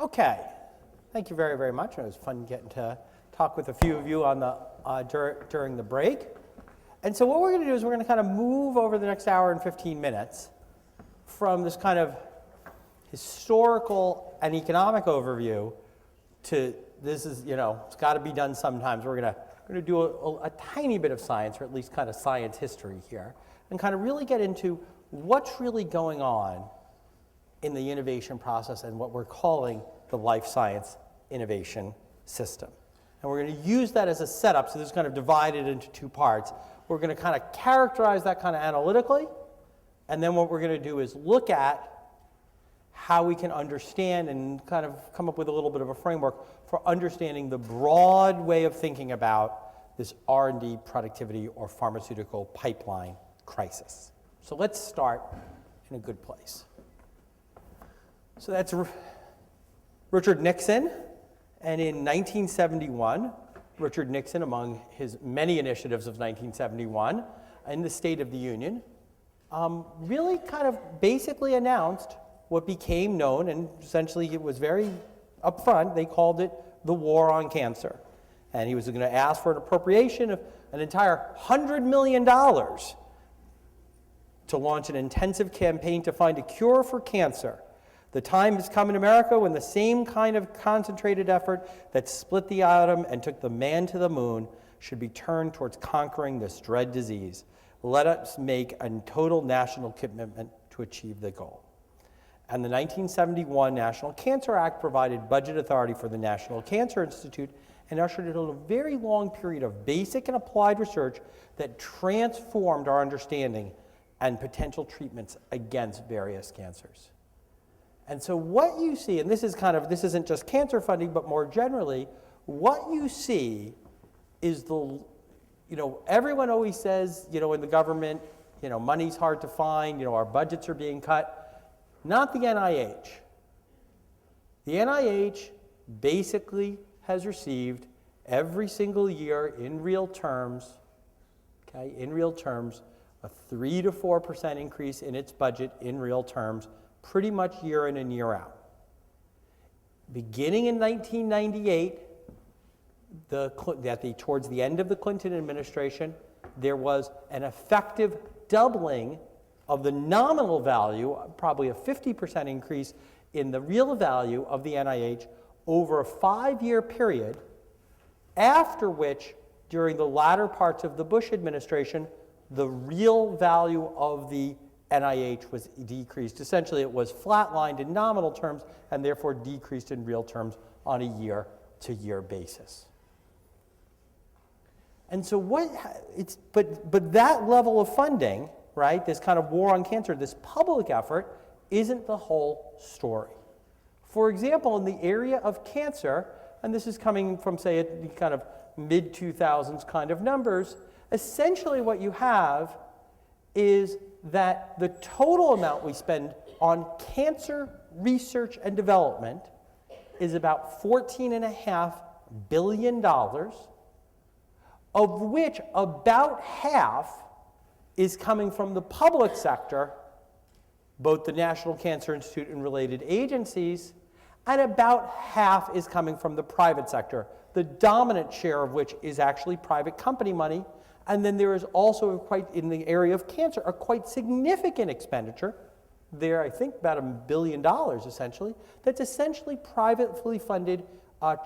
Okay, thank you very, very much. It was fun getting to talk with a few of you on the, during the break. And so what we're going to do is we're going to kind of move over the next hour and 15 minutes from this kind of historical and economic overview to this is, you know, it's got to be done sometimes. We're going to do a tiny bit of science, or at least kind of science history here, and kind of really get into what's really going on in the innovation process and what we're calling the life science innovation system. And we're going to use that as a setup, so this is kind of divided into two parts. We're going to kind of characterize that kind of analytically, and then what we're going to do is look at how we can understand and kind of come up with a little bit of a framework for understanding the broad way of thinking about this R&D productivity or pharmaceutical pipeline crisis. So let's start in a good place. So that's Richard Nixon, and in 1971, Richard Nixon, among his many initiatives of 1971 in the State of the Union, really kind of basically announced what became known, and essentially it was very upfront, they called it the war on cancer. And he was going to ask for an appropriation of an entire $100 million to launch an intensive campaign to find a cure for cancer. The time has come in America when the same kind of concentrated effort that split the atom and took the man to the moon should be turned towards conquering this dread disease. Let us make a total national commitment to achieve the goal. And the 1971 National Cancer Act provided budget authority for the National Cancer Institute and ushered in a very long period of basic and applied research that transformed our understanding and potential treatments against various cancers. And so what you see, and this isn't just cancer funding, but more generally, what you see is everyone always says, in the government, money's hard to find, our budgets are being cut. Not the NIH. The NIH basically has received every single year in real terms, a 3 to 4% increase in its budget in real terms, pretty much year in and year out. Beginning in 1998, towards the end of the Clinton administration, there was an effective doubling of the nominal value, probably a 50% increase in the real value of the NIH over a 5-year period, after which, during the latter parts of the Bush administration, the real value of the NIH was decreased. Essentially, it was flatlined in nominal terms and therefore decreased in real terms on a year-to-year basis. And so but that level of funding, right, this kind of war on cancer, this public effort, isn't the whole story. For example, in the area of cancer, and this is coming from, say, the kind of mid-2000s kind of numbers, essentially what you have is that the total amount we spend on cancer research and development is about $14.5 billion, of which about half is coming from the public sector, both the National Cancer Institute and related agencies, and about half is coming from the private sector, the dominant share of which is actually private company money. And then there is also, in the area of cancer, a quite significant expenditure, there I think about $1 billion essentially, that's essentially privately funded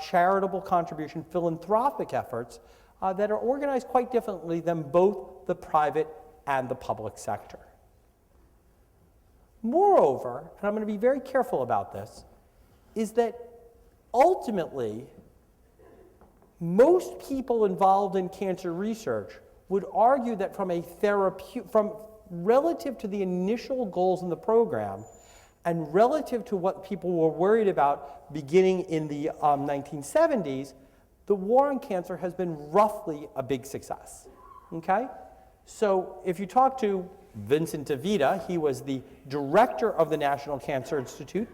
charitable contribution, philanthropic efforts that are organized quite differently than both the private and the public sector. Moreover, and I'm going to be very careful about this, is that ultimately most people involved in cancer research would argue that from relative to the initial goals in the program and relative to what people were worried about beginning in the 1970s, the war on cancer has been roughly a big success, okay? So if you talk to Vincent DeVita, he was the director of the National Cancer Institute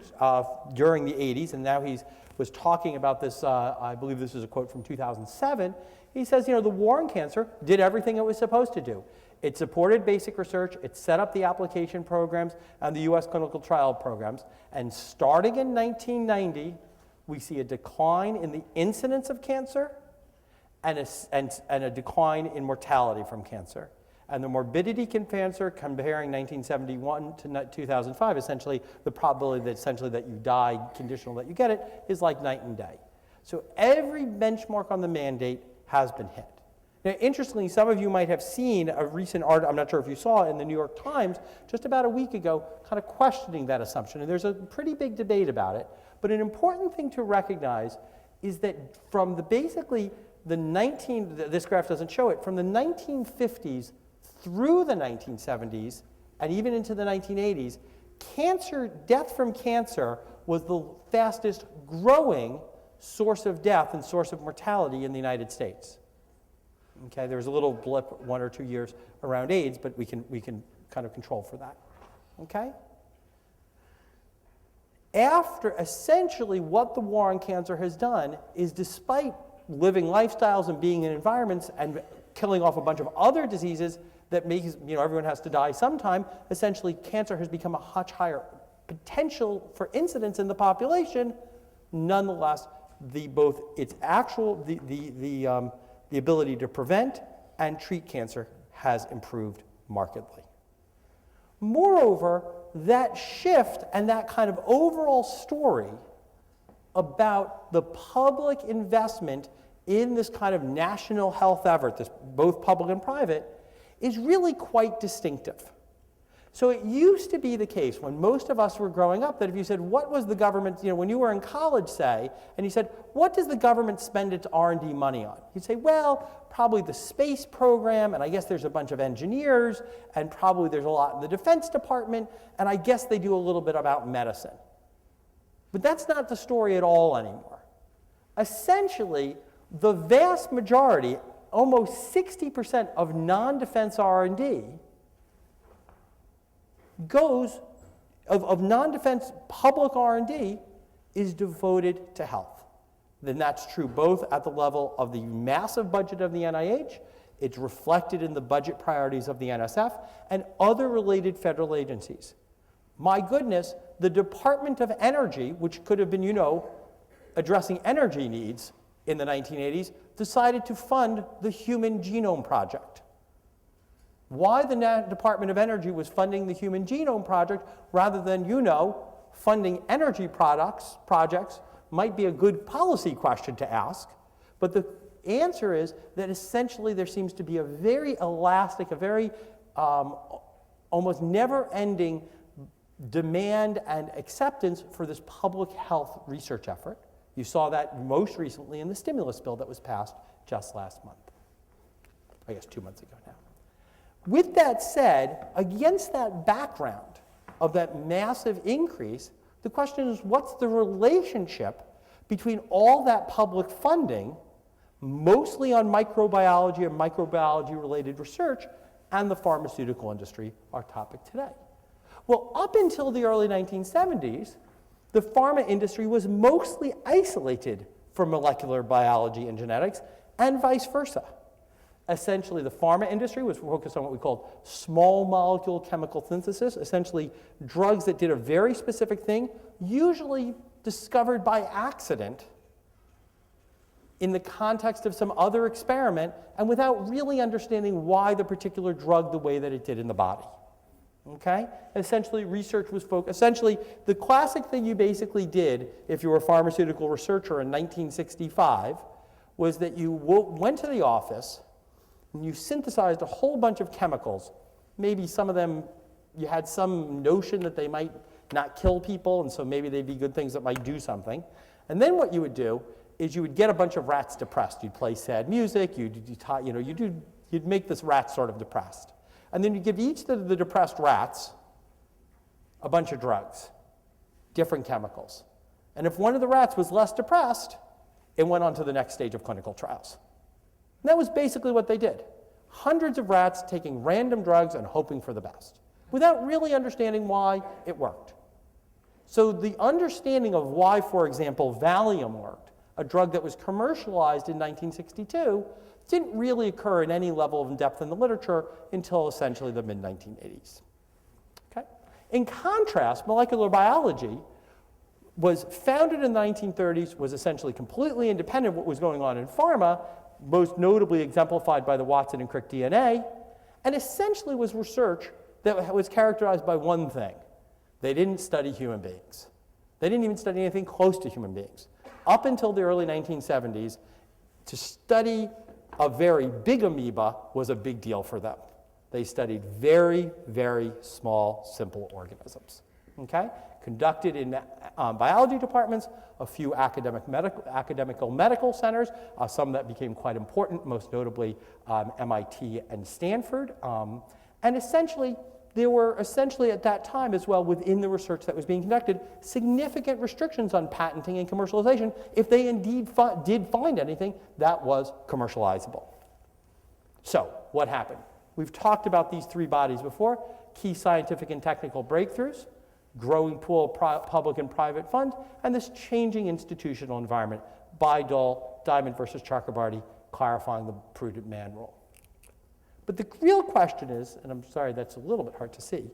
during the 80s, and now he was talking about this, I believe this is a quote from 2007. He says, the war on cancer did everything it was supposed to do. It supported basic research, it set up the application programs and the US clinical trial programs, and starting in 1990, we see a decline in the incidence of cancer and a decline in mortality from cancer. And the morbidity from cancer, comparing 1971 to 2005, essentially the probability that you die, conditional that you get it, is like night and day. So every benchmark on the mandate has been hit. Now, interestingly, some of you might have seen a recent article, I'm not sure if you saw it, in the New York Times just about a week ago, kind of questioning that assumption. And there's a pretty big debate about it. But an important thing to recognize is that from this graph doesn't show it, from the 1950s through the 1970s and even into the 1980s, death from cancer was the fastest growing source of death and source of mortality in the United States. Okay, there was a little blip 1 or 2 years around AIDS, but we can kind of control for that. Okay? After essentially what the war on cancer has done is, despite living lifestyles and being in environments and killing off a bunch of other diseases that makes, everyone has to die sometime, essentially cancer has become a much higher potential for incidence in the population. Nonetheless, the ability to prevent and treat cancer has improved markedly. Moreover, that shift and that kind of overall story about the public investment in this kind of national health effort, this both public and private, is really quite distinctive. So it used to be the case when most of us were growing up that if you said, what was the government, when you were in college, say, and you said, what does the government spend its R&D money on? You'd say, well, probably the space program, and I guess there's a bunch of engineers, and probably there's a lot in the Defense Department, and I guess they do a little bit about medicine. But that's not the story at all anymore. Essentially, the vast majority, almost 60% of non-defense R&D of non-defense public R&D is devoted to health. Then that's true both at the level of the massive budget of the NIH, it's reflected in the budget priorities of the NSF, and other related federal agencies. My goodness, the Department of Energy, which could have been, addressing energy needs in the 1980s, decided to fund the Human Genome Project. Why the Department of Energy was funding the Human Genome Project rather than, funding energy projects might be a good policy question to ask. But the answer is that essentially there seems to be a very elastic, a very almost never-ending demand and acceptance for this public health research effort. You saw that most recently in the stimulus bill that was passed just last month. I guess 2 months ago now. With that said, against that background of that massive increase, the question is, what's the relationship between all that public funding, mostly on microbiology and microbiology-related research, and the pharmaceutical industry, our topic today? Well, up until the early 1970s, the pharma industry was mostly isolated from molecular biology and genetics, and vice versa. Essentially, the pharma industry was focused on what we called small molecule chemical synthesis, essentially drugs that did a very specific thing, usually discovered by accident in the context of some other experiment and without really understanding why the particular drug the way that it did in the body. Okay? Essentially, research was focused. Essentially, the classic thing you basically did if you were a pharmaceutical researcher in 1965 was that you went to the office and you synthesized a whole bunch of chemicals. Maybe some of them, you had some notion that they might not kill people, and so maybe they'd be good things that might do something. And then what you would do is you would get a bunch of rats depressed. You'd play sad music, you'd make this rat sort of depressed. And then you give each of the depressed rats a bunch of drugs, different chemicals. And if one of the rats was less depressed, it went on to the next stage of clinical trials. And that was basically what they did. Hundreds of rats taking random drugs and hoping for the best, without really understanding why it worked. So the understanding of why, for example, Valium worked, a drug that was commercialized in 1962, didn't really occur in any level of depth in the literature until essentially the mid-1980s. Okay? In contrast, molecular biology was founded in the 1930s, was essentially completely independent of what was going on in pharma, most notably exemplified by the Watson and Crick DNA, and essentially was research that was characterized by one thing. They didn't study human beings. They didn't even study anything close to human beings. Up until the early 1970s, to study a very big amoeba was a big deal for them. They studied very, very small, simple organisms. Okay? Conducted in biology departments, a few academical medical centers, some that became quite important, most notably MIT and Stanford. And essentially, there were at that time as well, within the research that was being conducted, significant restrictions on patenting and commercialization if they indeed did find anything that was commercializable. So, what happened? We've talked about these three bodies before: key scientific and technical breakthroughs, growing pool of public and private funds, and this changing institutional environment. Bayh-Dole, Diamond versus Chakrabarty, clarifying the prudent man rule. But the real question is, and I'm sorry that's a little bit hard to see,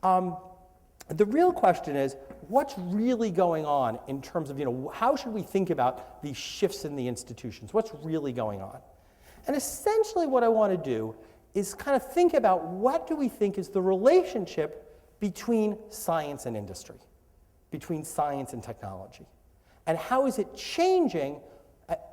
the real question is, what's really going on in terms of, how should we think about these shifts in the institutions? What's really going on? And essentially what I want to do is kind of think about what do we think is the relationship between science and industry, between science and technology, and how is it changing,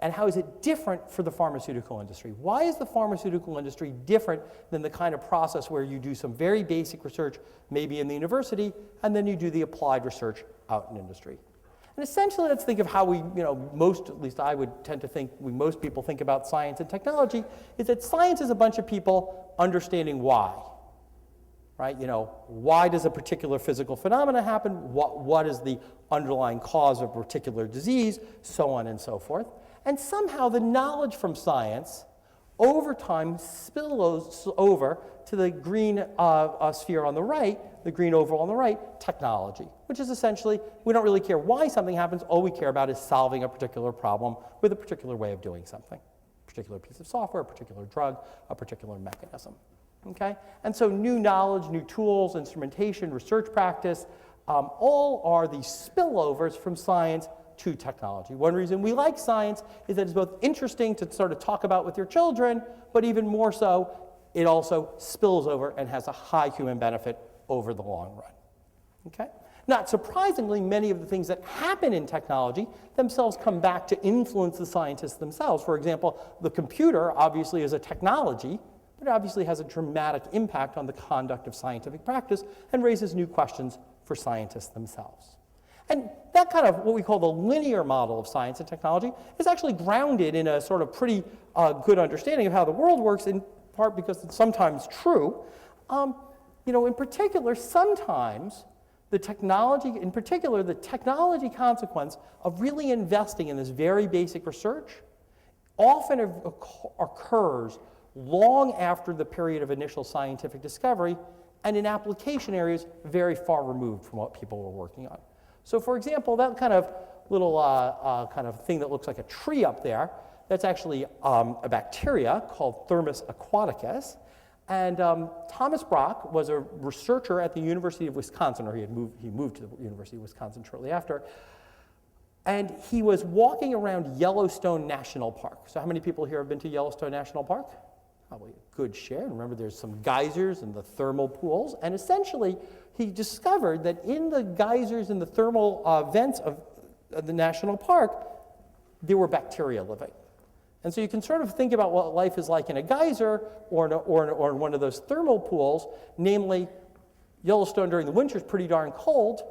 and how is it different for the pharmaceutical industry? Why is the pharmaceutical industry different than the kind of process where you do some very basic research, maybe in the university, and then you do the applied research out in industry? And essentially, let's think of how we, at least I would tend to think, most people think about science and technology, is that science is a bunch of people understanding why. Right? Why does a particular physical phenomena happen? What is the underlying cause of a particular disease? So on and so forth. And somehow the knowledge from science over time spills over to the green sphere on the right, the green oval on the right, technology, which is essentially, we don't really care why something happens. All we care about is solving a particular problem with a particular way of doing something, a particular piece of software, a particular drug, a particular mechanism. Okay? And so new knowledge, new tools, instrumentation, research practice, all are these spillovers from science to technology. One reason we like science is that it's both interesting to sort of talk about with your children, but even more so, it also spills over and has a high human benefit over the long run. Okay? Not surprisingly, many of the things that happen in technology themselves come back to influence the scientists themselves. For example, the computer obviously is a technology, but it obviously has a dramatic impact on the conduct of scientific practice and raises new questions for scientists themselves. And that kind of what we call the linear model of science and technology is actually grounded in a sort of pretty good understanding of how the world works, in part because it's sometimes true. In particular, sometimes the technology consequence of really investing in this very basic research often occurs long after the period of initial scientific discovery and in application areas very far removed from what people were working on. So for example, that kind of little kind of thing that looks like a tree up there, that's actually a bacteria called Thermus aquaticus. And Thomas Brock was a researcher at the University of Wisconsin, or he moved to the University of Wisconsin shortly after. And he was walking around Yellowstone National Park. So how many people here have been to Yellowstone National Park? Probably a good share. Remember, there's some geysers and the thermal pools. And essentially, he discovered that in the geysers and the thermal vents of the national park, there were bacteria living. And so you can sort of think about what life is like in a geyser or in one of those thermal pools, namely Yellowstone during the winter is pretty darn cold.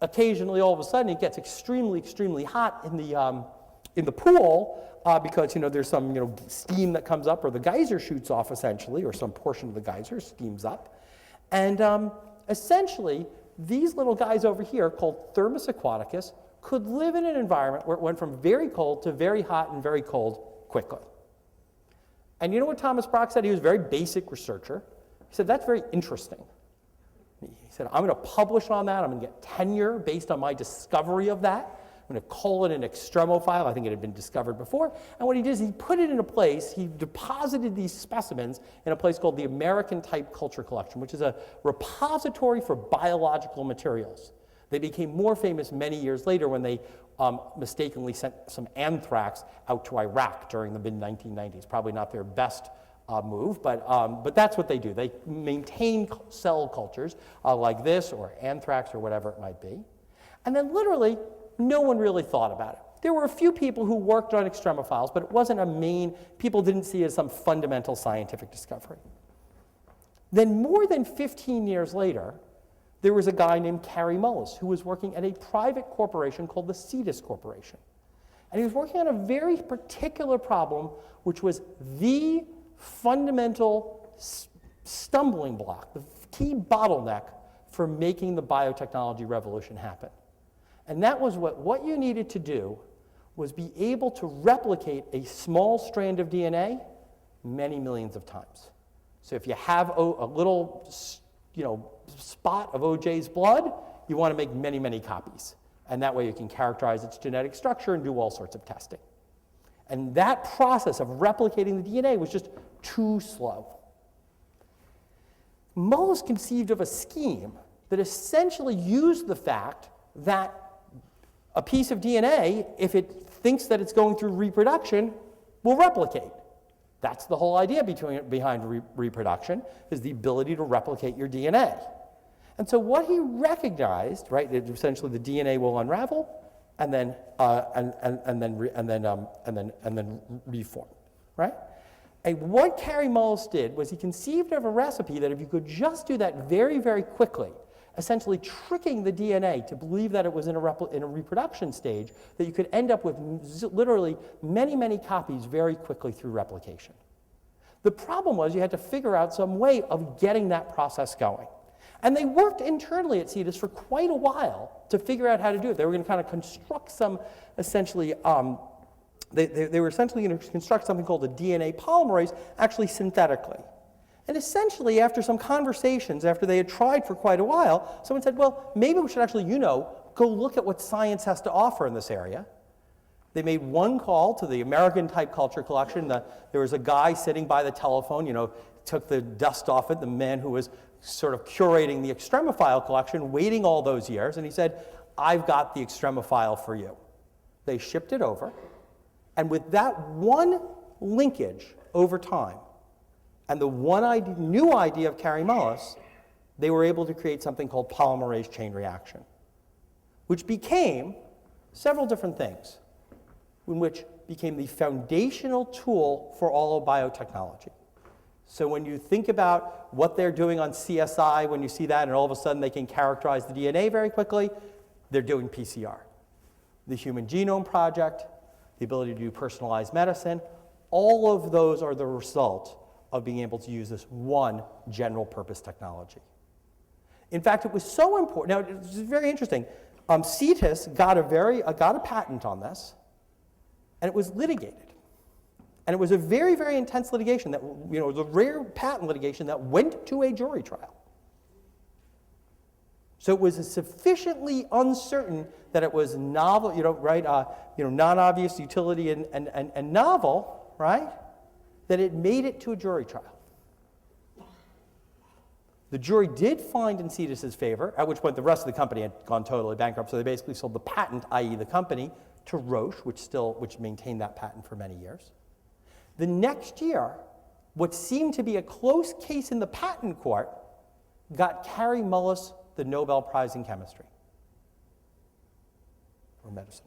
Occasionally, all of a sudden, it gets extremely, extremely hot in the pool because there's some steam that comes up, or the geyser shoots off essentially, or some portion of the geyser steams up, and essentially these little guys over here called Thermus aquaticus could live in an environment where it went from very cold to very hot and very cold quickly. And you know what Thomas Brock said? He was a very basic researcher. He said, that's very interesting. He said, I'm going to publish on that. I'm going to get tenure based on my discovery of that. I'm going to call it an extremophile. I think it had been discovered before. And what he did is he put it in a place, he deposited these specimens in a place called the American Type Culture Collection, which is a repository for biological materials. They became more famous many years later when they mistakenly sent some anthrax out to Iraq during the mid-1990s. Probably not their best move, but that's what they do. They maintain cell cultures like this or anthrax or whatever it might be. And then literally, no one really thought about it. There were a few people who worked on extremophiles, but it wasn't a main, people didn't see it as some fundamental scientific discovery. Then more than 15 years later, there was a guy named Kary Mullis who was working at a private corporation called the Cetus Corporation. And he was working on a very particular problem, which was the fundamental stumbling block, the key bottleneck for making the biotechnology revolution happen. And that was what you needed to do was be able to replicate a small strand of DNA many millions of times. So if you have a little, spot of OJ's blood, you want to make many, many copies. And that way you can characterize its genetic structure and do all sorts of testing. And that process of replicating the DNA was just too slow. Mullis conceived of a scheme that essentially used the fact that a piece of DNA, if it thinks that it's going through reproduction, will replicate. That's the whole idea behind reproduction, is the ability to replicate your DNA. And so what he recognized, right, that essentially the DNA will unravel and then reform, right? And what Kary Mullis did was he conceived of a recipe that if you could just do that very, very quickly, essentially tricking the DNA to believe that it was in a reproduction stage, that you could end up with literally many, many copies very quickly through replication. The problem was you had to figure out some way of getting that process going. And they worked internally at Cetus for quite a while to figure out how to do it. They were going to kind of construct some, essentially, they were essentially going to construct something called a DNA polymerase, actually synthetically. And essentially, after some conversations, after they had tried for quite a while, someone said, well, maybe we should actually, go look at what science has to offer in this area. They made one call to the American Type Culture Collection. There was a guy sitting by the telephone, took the dust off it, the man who was sort of curating the extremophile collection, waiting all those years, and he said, I've got the extremophile for you. They shipped it over, and with that one linkage over time, and the one new idea of Kary Mullis, they were able to create something called polymerase chain reaction, which became several different things, in which became the foundational tool for all of biotechnology. So when you think about what they're doing on CSI, when you see that and all of a sudden they can characterize the DNA very quickly, they're doing PCR. The Human Genome Project, the ability to do personalized medicine, all of those are the result of being able to use this one general purpose technology. In fact, it was so important. Now, it's very interesting. Cetus got a patent on this, and it was litigated. And it was a very, very intense litigation that, it was a rare patent litigation that went to a jury trial. So it was sufficiently uncertain that it was novel, non-obvious utility and novel, right, that it made it to a jury trial. The jury did find in Cetus's favor, at which point the rest of the company had gone totally bankrupt, so they basically sold the patent, i.e. the company, to Roche, which maintained that patent for many years. The next year, what seemed to be a close case in the patent court got Kary Mullis the Nobel Prize in Chemistry. Or medicine.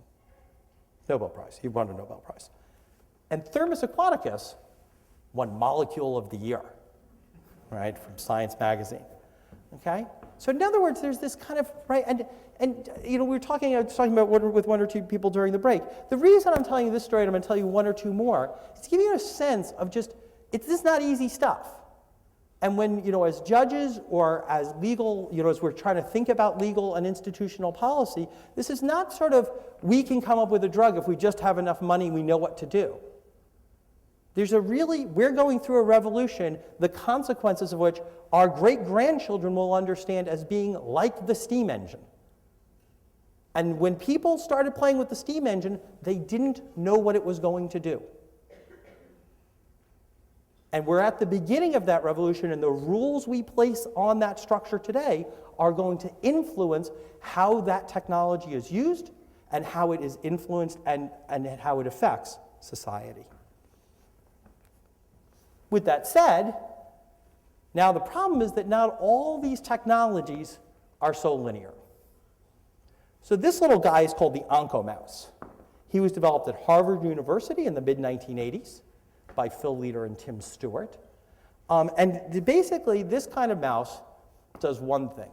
Nobel Prize. He won a Nobel Prize. And Thermus Aquaticus won Molecule of the Year, right, from Science Magazine. Okay? So in other words, there's this kind of, right, and we were talking about with one or two people during the break. The reason I'm telling you this story, and I'm going to tell you one or two more, is to give you a sense of just, this is not easy stuff. And when, as judges or as legal, as we're trying to think about legal and institutional policy, this is not sort of, we can come up with a drug if we just have enough money, we know what to do. We're going through a revolution, the consequences of which our great-grandchildren will understand as being like the steam engine. And when people started playing with the steam engine, they didn't know what it was going to do. And we're at the beginning of that revolution, and the rules we place on that structure today are going to influence how that technology is used and how it is influenced and how it affects society. With that said, now the problem is that not all these technologies are so linear. So this little guy is called the Oncomouse. He was developed at Harvard University in the mid-1980s by Phil Leader and Tim Stewart. And basically, this kind of mouse does one thing.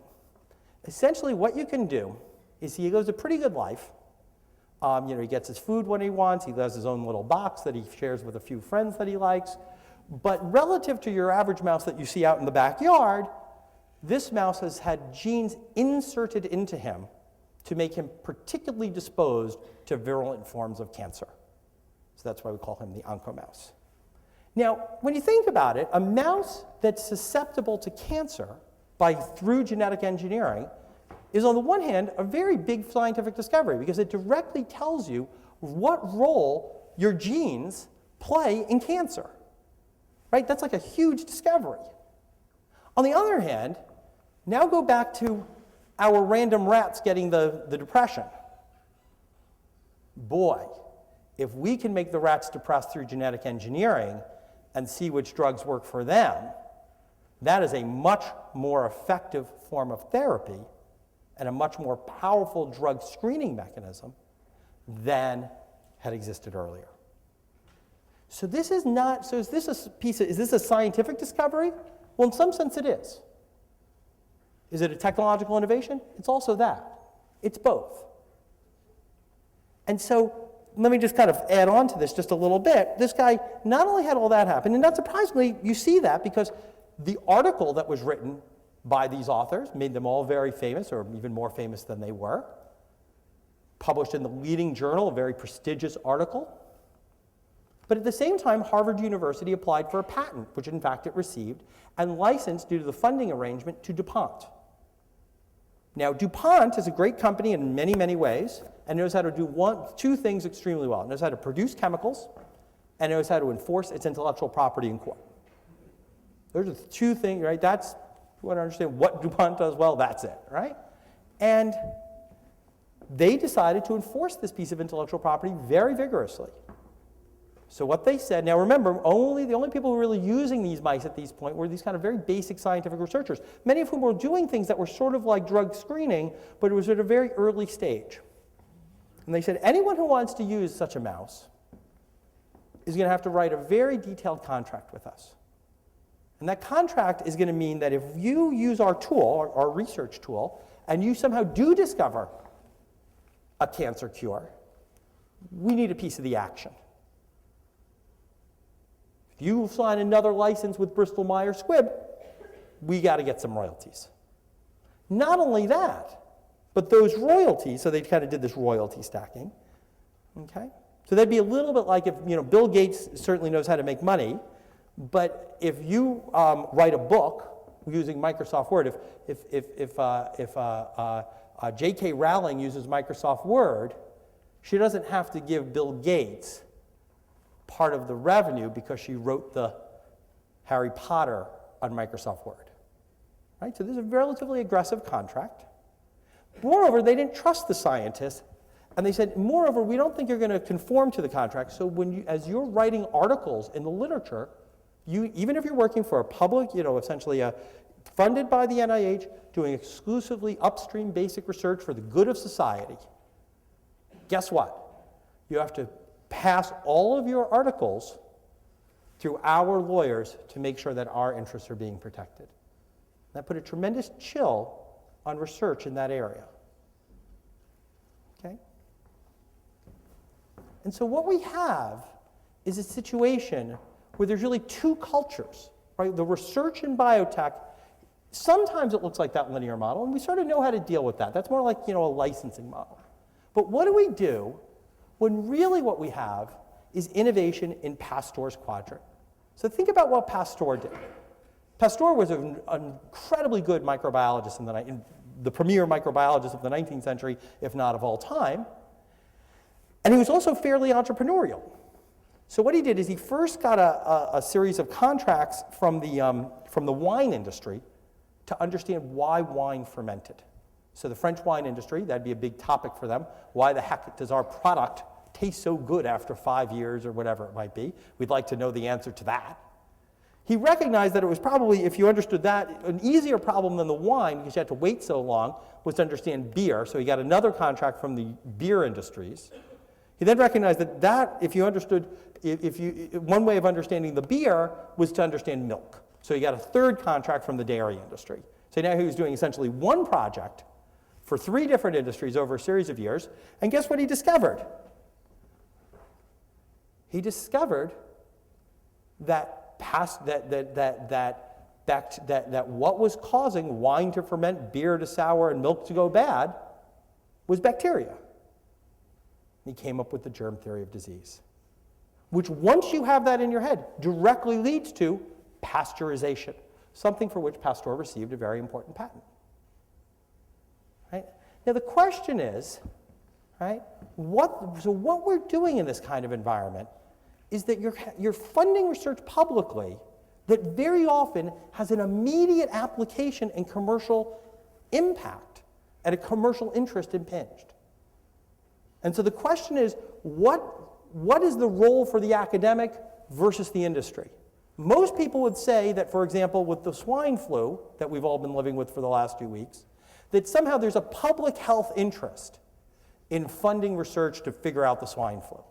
Essentially, what you can do is he lives a pretty good life. He gets his food when he wants. He has his own little box that he shares with a few friends that he likes. But relative to your average mouse that you see out in the backyard, this mouse has had genes inserted into him to make him particularly disposed to virulent forms of cancer. So that's why we call him the Oncomouse. Now, when you think about it, a mouse that's susceptible to cancer through genetic engineering is, on the one hand, a very big scientific discovery because it directly tells you what role your genes play in cancer. Right? That's like a huge discovery. On the other hand, now go back to our random rats getting the depression. Boy, if we can make the rats depressed through genetic engineering and see which drugs work for them, that is a much more effective form of therapy and a much more powerful drug screening mechanism than had existed earlier. So this is not, so is this a scientific discovery? Well, in some sense it is. Is it a technological innovation? It's also that. It's both. And so let me just kind of add on to this just a little bit. This guy not only had all that happen, and not surprisingly, you see that because the article that was written by these authors made them all very famous, or even more famous than they were. Published in the leading journal, a very prestigious article. But at the same time, Harvard University applied for a patent, which in fact it received, and licensed due to the funding arrangement to DuPont. Now, DuPont is a great company in many, many ways, and knows how to do two things extremely well. It knows how to produce chemicals, and knows how to enforce its intellectual property in court. Those are the two things, right? That's, you want to understand what DuPont does well, that's it, right? And they decided to enforce this piece of intellectual property very vigorously. So what they said, now remember, the only people who were really using these mice at this point were these kind of very basic scientific researchers, many of whom were doing things that were sort of like drug screening, but it was at a very early stage. And they said, anyone who wants to use such a mouse is going to have to write a very detailed contract with us. And that contract is going to mean that if you use our tool, our research tool, and you somehow do discover a cancer cure, we need a piece of the action. You sign another license with Bristol Myers Squibb, we got to get some royalties. Not only that, but those royalties, so they kind of did this royalty stacking, okay? So that'd be a little bit like if, Bill Gates certainly knows how to make money, but if you write a book using Microsoft Word, if J.K. Rowling uses Microsoft Word, she doesn't have to give Bill Gates part of the revenue because she wrote the Harry Potter on Microsoft Word. Right? So this is a relatively aggressive contract. Moreover, they didn't trust the scientists, and they said, moreover, we don't think you're going to conform to the contract, so as you're writing articles in the literature, even if you're working for a public, essentially funded by the NIH, doing exclusively upstream basic research for the good of society, guess what? You have to pass all of your articles through our lawyers to make sure that our interests are being protected. That put a tremendous chill on research in that area. Okay? And so what we have is a situation where there's really two cultures, right? The research in biotech, sometimes it looks like that linear model, and we sort of know how to deal with that. That's more like, a licensing model. But what do we do when really what we have is innovation in Pasteur's quadrant? So think about what Pasteur did. Pasteur was an incredibly good microbiologist, the premier microbiologist of the 19th century, if not of all time. And he was also fairly entrepreneurial. So what he did is he first got a series of contracts from the wine industry to understand why wine fermented. So the French wine industry, that'd be a big topic for them. Why the heck does our product taste so good after 5 years or whatever it might be? We'd like to know the answer to that. He recognized that it was probably, if you understood that, an easier problem than the wine, because you had to wait so long, was to understand beer. So he got another contract from the beer industries. He then recognized that if you understood, one way of understanding the beer was to understand milk. So he got a third contract from the dairy industry. So now he was doing essentially one project for 3 different industries over a series of years. And guess what he discovered? He discovered that what was causing wine to ferment, beer to sour, and milk to go bad was bacteria. He came up with the germ theory of disease, which once you have that in your head, directly leads to pasteurization, something for which Pasteur received a very important patent. Right? Now the question is, right, what we're doing in this kind of environment is that you're funding research publicly that very often has an immediate application and commercial impact and a commercial interest impinged. And so the question is, what is the role for the academic versus the industry? Most people would say that, for example, with the swine flu that we've all been living with for the last 2 weeks, that somehow there's a public health interest in funding research to figure out the swine flu.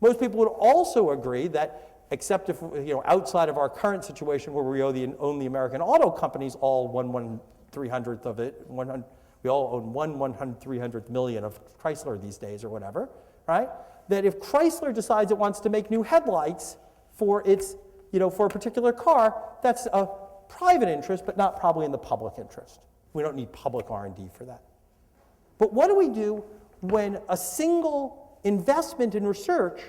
Most people would also agree that, except if, outside of our current situation where we own the American auto companies all 1/300th of it, we all own 1/300th million of Chrysler these days or whatever, right? That if Chrysler decides it wants to make new headlights for its, for a particular car, that's a private interest, but not probably in the public interest. We don't need public R&D for that. But what do we do when a single investment in research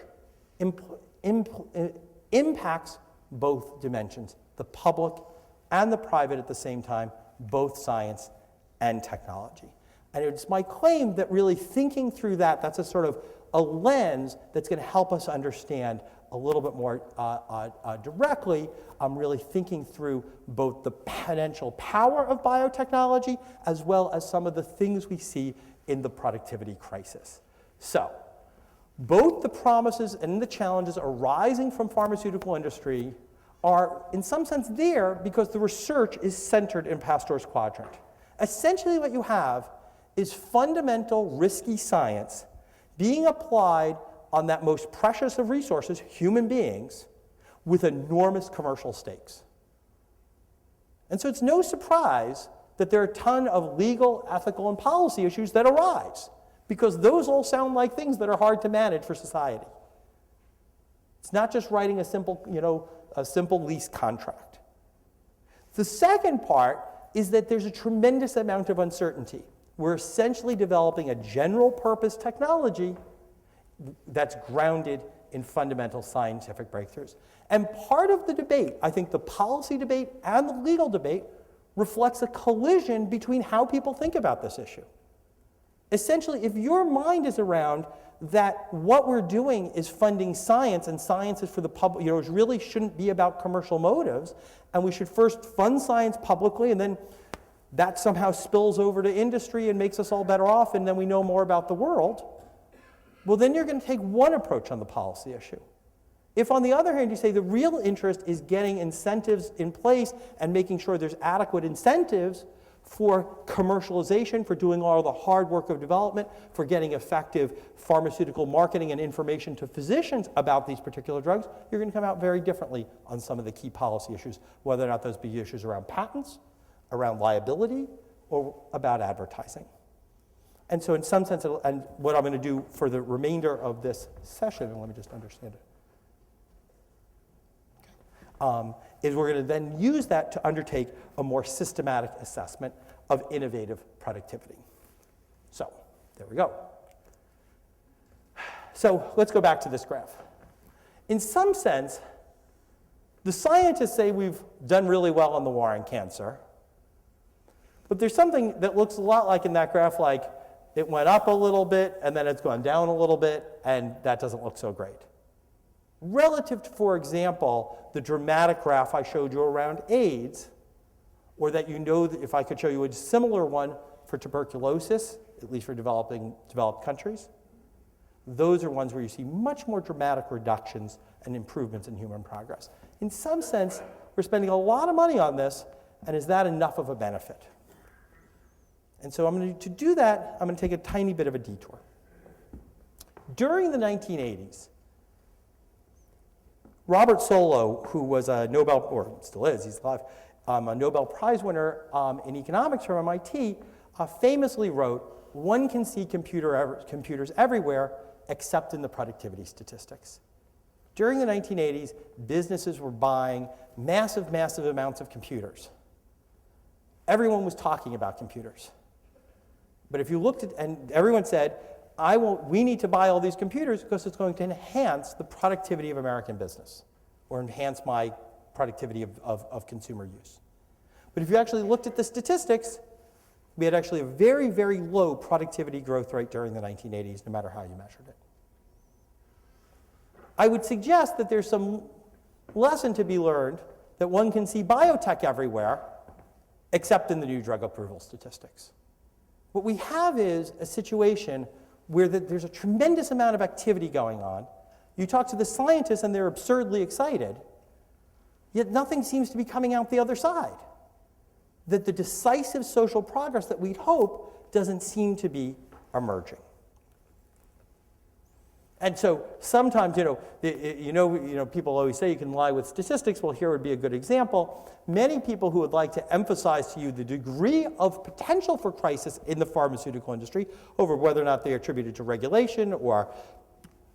impacts both dimensions, the public and the private at the same time, both science and technology? And it's my claim that really thinking through that's a sort of a lens that's going to help us understand a little bit more directly. I'm really thinking through both the potential power of biotechnology as well as some of the things we see in the productivity crisis. So, both the promises and the challenges arising from pharmaceutical industry are, in some sense, there because the research is centered in Pasteur's quadrant. Essentially what you have is fundamental, risky science being applied on that most precious of resources, human beings, with enormous commercial stakes. And so it's no surprise that there are a ton of legal, ethical, and policy issues that arise, because those all sound like things that are hard to manage for society. It's not just writing a simple lease contract. The second part is that there's a tremendous amount of uncertainty. We're essentially developing a general purpose technology that's grounded in fundamental scientific breakthroughs. And part of the debate, I think the policy debate and the legal debate, reflects a collision between how people think about this issue. Essentially, if your mind is around that what we're doing is funding science, and science is for the public, it really shouldn't be about commercial motives, and we should first fund science publicly, and then that somehow spills over to industry and makes us all better off, and then we know more about the world, well, then you're going to take one approach on the policy issue. If, on the other hand, you say the real interest is getting incentives in place and making sure there's adequate incentives for commercialization, for doing all the hard work of development, for getting effective pharmaceutical marketing and information to physicians about these particular drugs, you're going to come out very differently on some of the key policy issues, whether or not those be issues around patents, around liability, or about advertising. And so in some sense, and what I'm going to do for the remainder of this session, and let me just understand it, is we're going to then use that to undertake a more systematic assessment of innovative productivity. So there we go. So let's go back to this graph. In some sense, the scientists say we've done really well on the war on cancer, but there's something that looks a lot like in that graph, like it went up a little bit, and then it's gone down a little bit, and that doesn't look so great. Relative to, for example, the dramatic graph I showed you around AIDS, or that you know that if I could show you a similar one for tuberculosis, at least for developed countries, those are ones where you see much more dramatic reductions and improvements in human progress. In some sense, we're spending a lot of money on this, and is that enough of a benefit? And so to do that, I'm going to take a tiny bit of a detour. During the 1980s, Robert Solow, who was a Nobel, or still is, he's alive, a Nobel Prize winner in economics from MIT, famously wrote, "One can see computers everywhere except in the productivity statistics." During the 1980s, businesses were buying massive amounts of computers. Everyone was talking about computers. But if you looked at, and everyone said, we need to buy all these computers because it's going to enhance the productivity of American business or enhance my productivity of consumer use. But if you actually looked at the statistics, we had actually a very low productivity growth rate during the 1980s, no matter how you measured it. I would suggest that there's some lesson to be learned that one can see biotech everywhere, except in the new drug approval statistics. What we have is a situation where there's a tremendous amount of activity going on. You talk to the scientists and they're absurdly excited, yet nothing seems to be coming out the other side. That the decisive social progress that we'd hope doesn't seem to be emerging. And so sometimes, people always say you can lie with statistics. Well, here would be a good example. Many people who would like to emphasize to you the degree of potential for crisis in the pharmaceutical industry over whether or not they are attributed to regulation or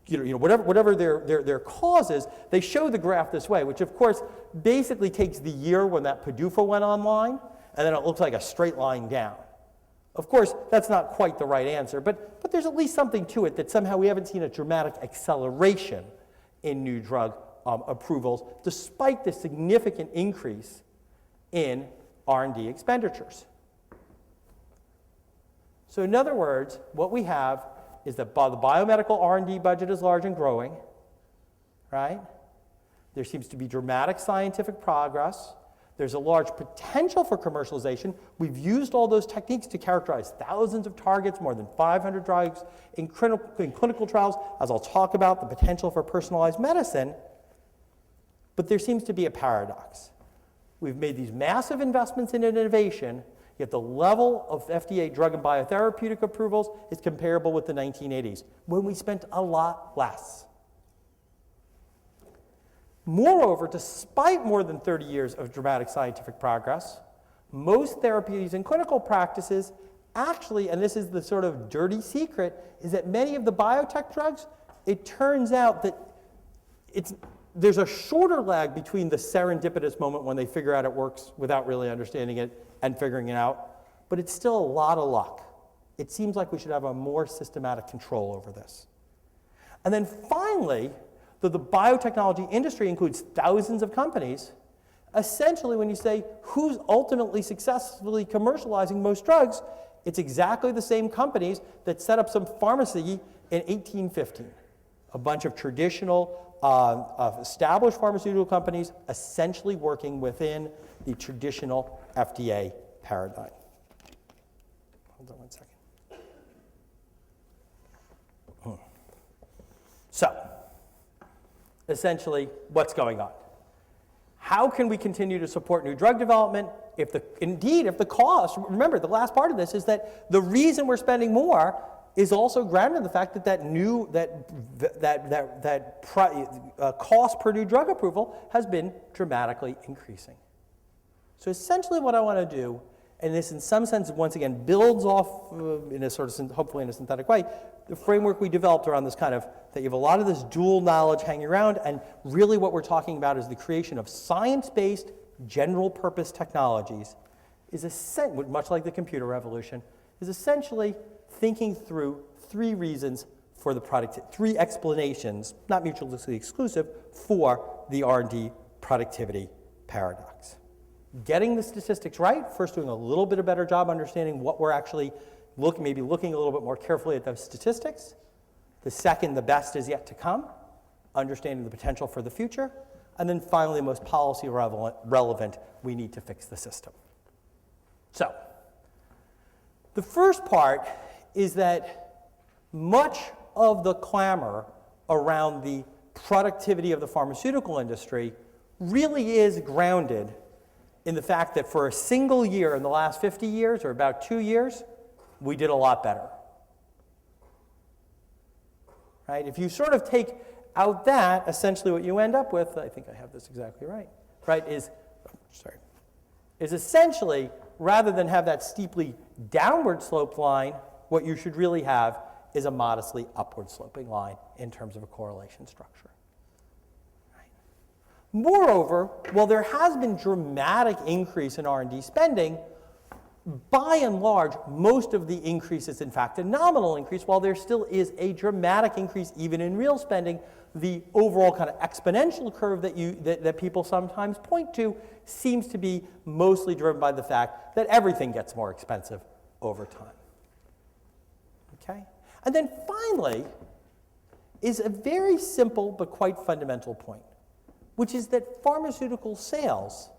whatever their cause is, they show the graph this way, which of course basically takes the year when that PDUFA went online, and then it looks like a straight line down. Of course, that's not quite the right answer, but there's at least something to it that somehow we haven't seen a dramatic acceleration in new drug approvals, despite the significant increase in R&D expenditures. So in other words, what we have is that the biomedical R&D budget is large and growing, right? There seems to be dramatic scientific progress. There's a large potential for commercialization. We've used all those techniques to characterize thousands of targets, more than 500 drugs in clinical trials, as I'll talk about, the potential for personalized medicine. But there seems to be a paradox. We've made these massive investments in innovation, yet the level of FDA drug and biotherapeutic approvals is comparable with the 1980s, when we spent a lot less. Moreover, despite more than 30 years of dramatic scientific progress, most therapies and clinical practices actually, and this is the sort of dirty secret, is that many of the biotech drugs, it turns out that there's a shorter lag between the serendipitous moment when they figure out it works without really understanding it and figuring it out, but it's still a lot of luck. It seems like we should have a more systematic control over this. And then finally, though the biotechnology industry includes thousands of companies, essentially when you say who's ultimately successfully commercializing most drugs, it's exactly the same companies that set up some pharmacy in 1815. A bunch of traditional, established pharmaceutical companies essentially working within the traditional FDA paradigm. Hold on one second. So, essentially, what's going on? How can we continue to support new drug development if the cost, remember the last part of this is that the reason we're spending more is also grounded in the fact that cost per new drug approval has been dramatically increasing. So essentially what I want to do, and this in some sense once again builds off in a sort of hopefully in a synthetic way, the framework we developed around this kind of, that you have a lot of this dual knowledge hanging around, and really what we're talking about is the creation of science-based general purpose technologies, much like the computer revolution, is essentially thinking through three reasons for the three explanations, not mutually exclusive, for the R&D productivity paradox. Getting the statistics right, first doing a little bit of better job understanding what we're actually maybe looking a little bit more carefully at those statistics. The second, the best is yet to come, understanding the potential for the future. And then finally, most policy relevant, we need to fix the system. So, the first part is that much of the clamor around the productivity of the pharmaceutical industry really is grounded in the fact that for a single year in the last 50 years, or about 2 years, we did a lot better. Right? If you sort of take out that, essentially what you end up with, I think I have this exactly right, is essentially, rather than have that steeply downward sloped line, what you should really have is a modestly upward sloping line in terms of a correlation structure. Right? Moreover, while there has been dramatic increase in R&D spending, by and large, most of the increase is in fact a nominal increase. While there still is a dramatic increase even in real spending, the overall kind of exponential curve that people sometimes point to seems to be mostly driven by the fact that everything gets more expensive over time. Okay? And then finally is a very simple but quite fundamental point, which is that pharmaceutical sales,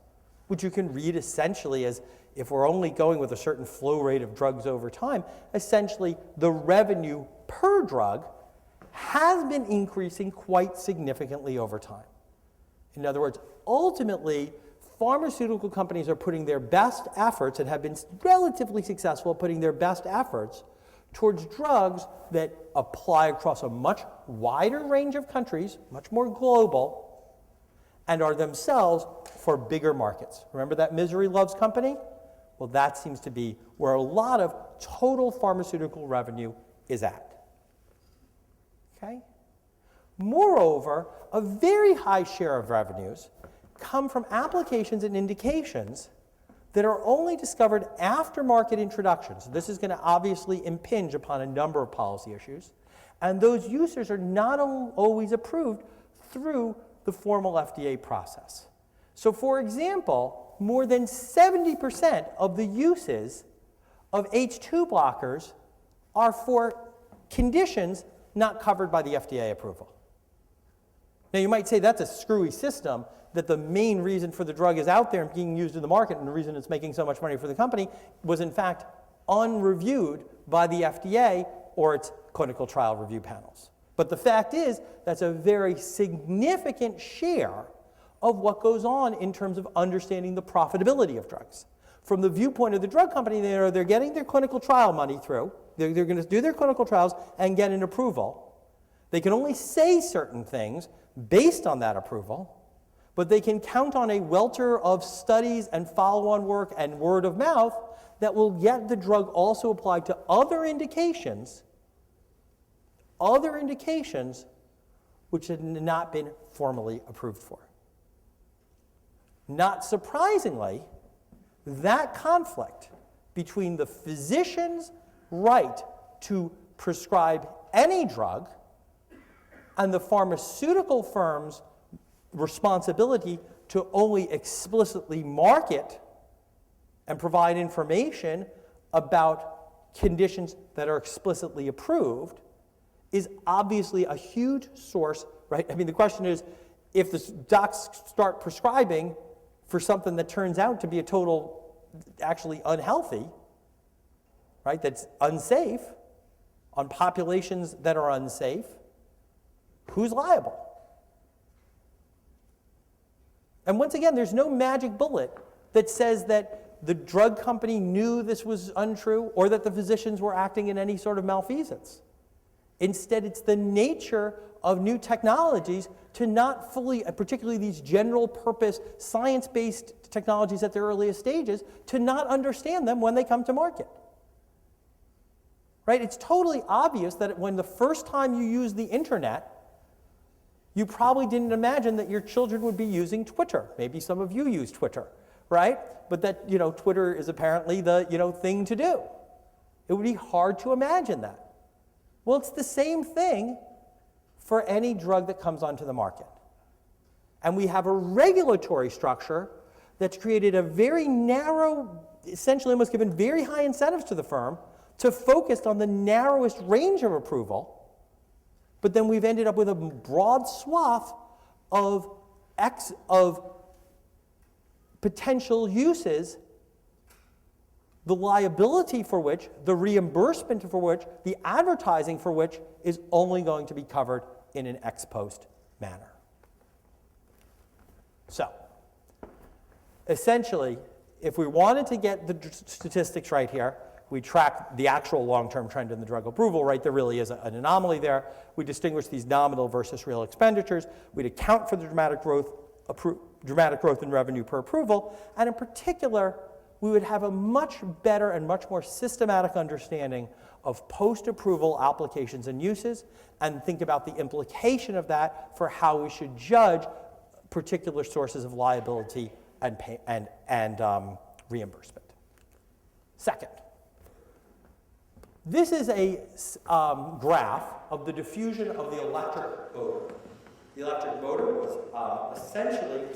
which you can read essentially as if we're only going with a certain flow rate of drugs over time, essentially the revenue per drug has been increasing quite significantly over time. In other words, ultimately, pharmaceutical companies are putting their best efforts and have been relatively successful at putting their best efforts towards drugs that apply across a much wider range of countries, much more global, and are themselves for bigger markets. Remember that misery loves company? Well, that seems to be where a lot of total pharmaceutical revenue is at. Okay? Moreover, a very high share of revenues come from applications and indications that are only discovered after market introduction. So this is going to obviously impinge upon a number of policy issues. And those uses are not always approved through the formal FDA process. So for example, more than 70% of the uses of H2 blockers are for conditions not covered by the FDA approval. Now you might say that's a screwy system, that the main reason for the drug is out there and being used in the market and the reason it's making so much money for the company was in fact unreviewed by the FDA or its clinical trial review panels. But the fact is that's a very significant share of what goes on in terms of understanding the profitability of drugs. From the viewpoint of the drug company, they're getting their clinical trial money through. They're going to do their clinical trials and get an approval. They can only say certain things based on that approval, but they can count on a welter of studies and follow-on work and word of mouth that will get the drug also applied to other indications which had not been formally approved for. Not surprisingly, that conflict between the physician's right to prescribe any drug and the pharmaceutical firm's responsibility to only explicitly market and provide information about conditions that are explicitly approved is obviously a huge source, right? I mean, the question is, if the docs start prescribing for something that turns out to be a total, actually unhealthy, right, that's unsafe, on populations that are unsafe, who's liable? And once again, there's no magic bullet that says that the drug company knew this was untrue or that the physicians were acting in any sort of malfeasance. Instead, it's the nature of new technologies to not fully, particularly these general purpose science-based technologies at their earliest stages, to not understand them when they come to market. Right? It's totally obvious that when the first time you use the internet, you probably didn't imagine that your children would be using Twitter. Maybe some of you use Twitter, right? But that, Twitter is apparently the, thing to do. It would be hard to imagine that. Well, it's the same thing for any drug that comes onto the market. And we have a regulatory structure that's created a very narrow, essentially almost given very high incentives to the firm to focus on the narrowest range of approval. But then we've ended up with a broad swath of potential uses the liability for which, the reimbursement for which, the advertising for which is only going to be covered in an ex post manner. So, essentially, if we wanted to get the statistics right here, we track the actual long-term trend in the drug approval rate. There really is an anomaly there. We distinguish these nominal versus real expenditures. We'd account for the dramatic growth in revenue per approval, and in particular, we would have a much better and much more systematic understanding of post-approval applications and uses, and think about the implication of that for how we should judge particular sources of liability and reimbursement. Second, this is a graph of the diffusion of the electric motor. The electric motor was essentially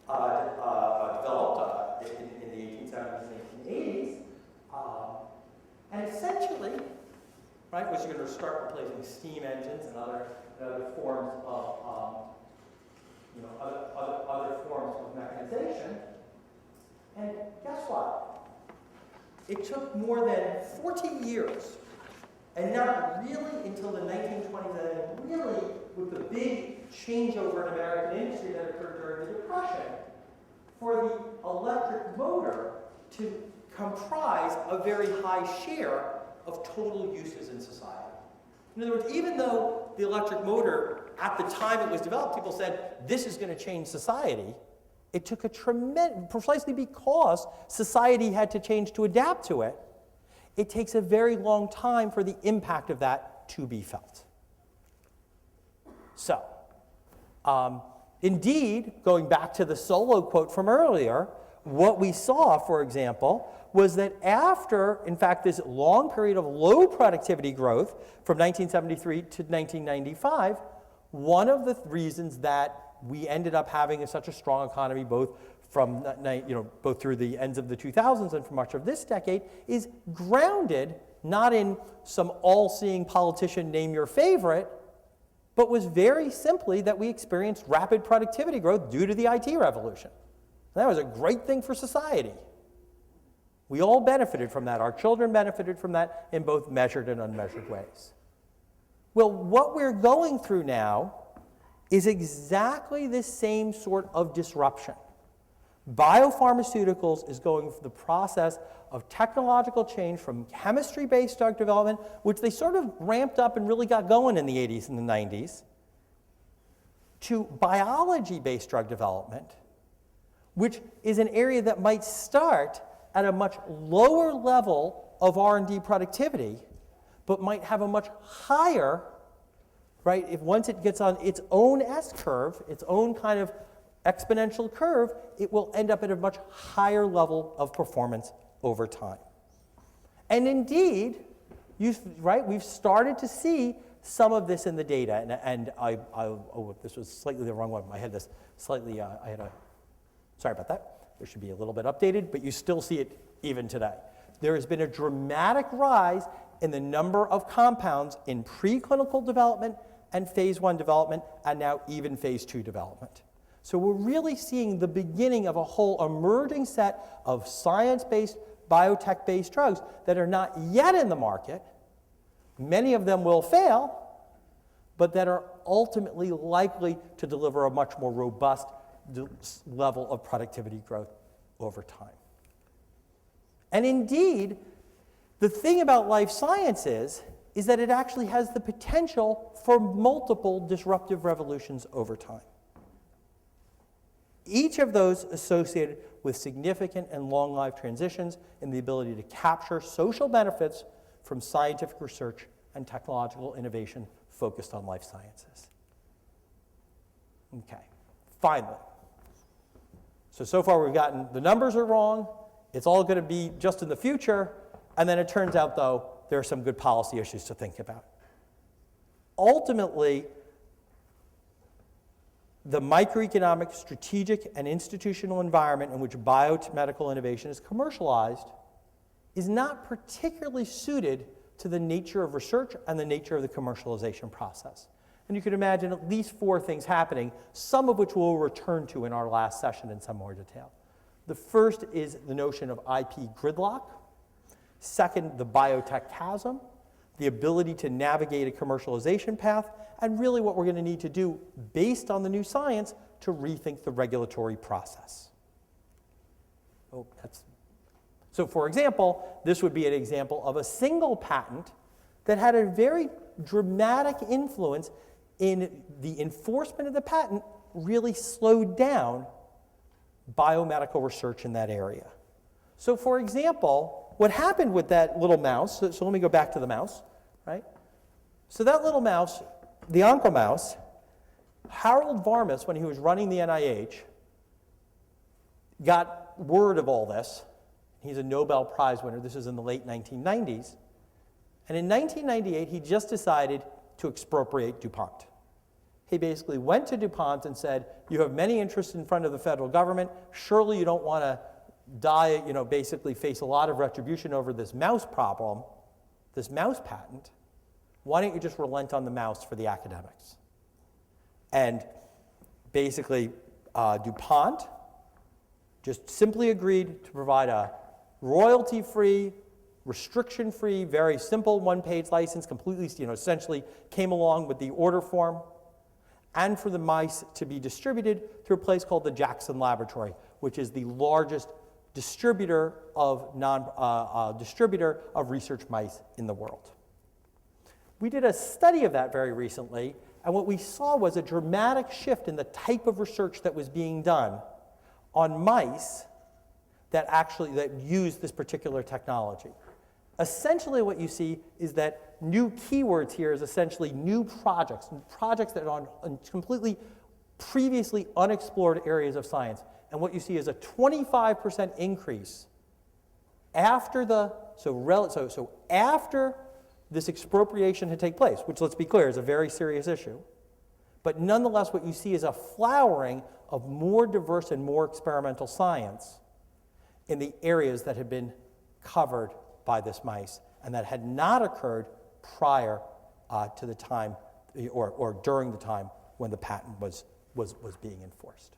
developed in the 1870s and 1880s, and essentially, right, was going to start replacing steam engines and other forms of, other forms of mechanization. And guess what? It took more than 40 years, and not really until the 1920s, and really with the big changeover in American industry that occurred during the Depression, for the electric motor to comprise a very high share of total uses in society. In other words, even though the electric motor, at the time it was developed, people said, this is going to change society, it took a tremendous, precisely because society had to change to adapt to it, it takes a very long time for the impact of that to be felt. So, indeed, going back to the Solo quote from earlier, what we saw, for example, was that after, in fact, this long period of low productivity growth from 1973 to 1995, one of the reasons that we ended up having such a strong economy, both from both through the ends of the 2000s and for much of this decade, is grounded not in some all-seeing politician name your favorite, but was very simply that we experienced rapid productivity growth due to the IT revolution. And that was a great thing for society. We all benefited from that. Our children benefited from that in both measured and unmeasured ways. Well, what we're going through now is exactly the same sort of disruption. Biopharmaceuticals is going through the process of technological change from chemistry-based drug development, which they sort of ramped up and really got going in the 80s and the 90s, to biology-based drug development, which is an area that might start at a much lower level of R&D productivity, but might have a much higher, right, if once it gets on its own S-curve, its own kind of exponential curve, it will end up at a much higher level of performance over time. And indeed, we've started to see some of this in the data. And this was slightly the wrong one. I had this slightly, sorry about that. It should be a little bit updated, but you still see it even today. There has been a dramatic rise in the number of compounds in preclinical development and phase 1 development, and now even phase 2 development. So we're really seeing the beginning of a whole emerging set of science-based, biotech-based drugs that are not yet in the market. Many of them will fail, but that are ultimately likely to deliver a much more robust level of productivity growth over time. And indeed, the thing about life sciences is that it actually has the potential for multiple disruptive revolutions over time. Each of those associated with significant and long-lived transitions in the ability to capture social benefits from scientific research and technological innovation focused on life sciences. Okay, finally. So far we've gotten, the numbers are wrong, it's all going to be just in the future, and then it turns out, though, there are some good policy issues to think about. Ultimately, the microeconomic, strategic, and institutional environment in which biomedical innovation is commercialized is not particularly suited to the nature of research and the nature of the commercialization process. And you can imagine at least 4 things happening, some of which we'll return to in our last session in some more detail. The first is the notion of IP gridlock. Second, the biotech chasm, the ability to navigate a commercialization path, and really what we're going to need to do based on the new science to rethink the regulatory process. So for example, this would be an example of a single patent that had a very dramatic influence in the enforcement of the patent, really slowed down biomedical research in that area. So for example, what happened with that little mouse, so let me go back to the mouse, right? So that little mouse, the Oncomouse, Harold Varmus, when he was running the NIH, got word of all this. He's a Nobel Prize winner. This is in the late 1990s. And in 1998, he just decided to expropriate DuPont. He basically went to DuPont and said, you have many interests in front of the federal government. Surely you don't want to die, basically face a lot of retribution over this mouse problem, this mouse patent. Why don't you just relent on the mouse for the academics? And basically, DuPont just simply agreed to provide a royalty-free, restriction-free, very simple one-page license, completely, essentially came along with the order form, and for the mice to be distributed through a place called the Jackson Laboratory, which is the largest distributor of research mice in the world. We did a study of that very recently, and what we saw was a dramatic shift in the type of research that was being done on mice that used this particular technology. Essentially what you see is that new keywords here is essentially new projects that are on completely previously unexplored areas of science. And what you see is a 25% increase after after this expropriation had taken place, which, let's be clear, is a very serious issue. But nonetheless, what you see is a flowering of more diverse and more experimental science in the areas that had been covered by this mice and that had not occurred prior to the time or during the time when the patent was being enforced.